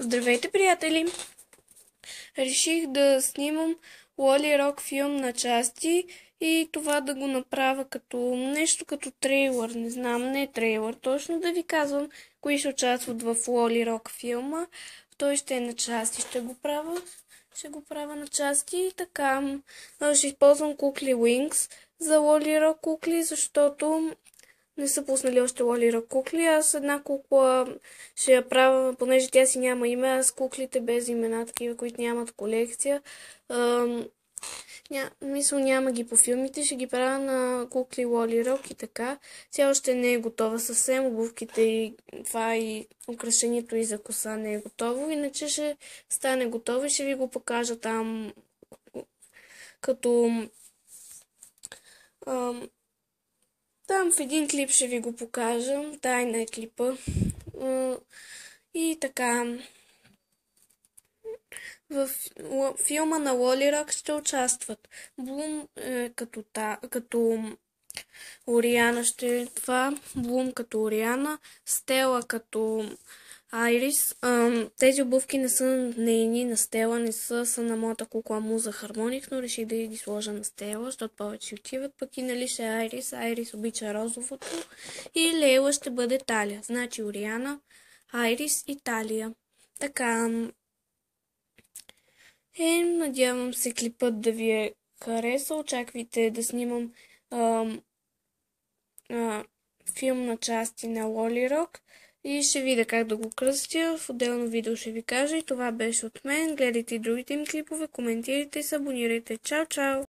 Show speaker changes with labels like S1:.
S1: Здравейте, приятели! Реших да снимам Loli Rock филм на части и това да го направя като нещо като трейлър. Не знам, не трейлър, точно да ви казвам кои ще участват в Loli Rock филма. Той ще е на части, ще го правя на части и така. Ще използвам кукли Wings за Loli Rock кукли, защото не са пуснали още Loli Rock кукли. Аз една кукла ще я правя, понеже тя си няма име, аз куклите без имена, такива, които нямат колекция. Мисля, няма ги по филмите, ще ги правя на кукли Loli Rock и така. Тя още не е готова съвсем, обувките и това и украшението и за коса не е готово, иначе ще стане готово и ще ви го покажа там като... Там в един клип ще ви го покажа. Тайна е клипа. И така. В филма на Loli Rock ще участват Блум като Ориана ще е това. Блум като Ориана. Стела като Айрис. Тези обувки не са нейни на Стела, не са на моята кукла Муза Хармоникс, но реших да ги сложа на Стела, защото повече отиват. Пък и нали ще е Айрис. Айрис обича розовото. И Лейла ще бъде Талия. Значи Ориана, Айрис и Талия. Така. Надявам се клипът да ви е хареса. Очаквайте да снимам филм на части на Loli Rock и ще видя как да го кръстя. В отделно видео ще ви кажа и това беше от мен. Гледайте и другите ми клипове, коментирайте и се абонирайте. Чао, чао!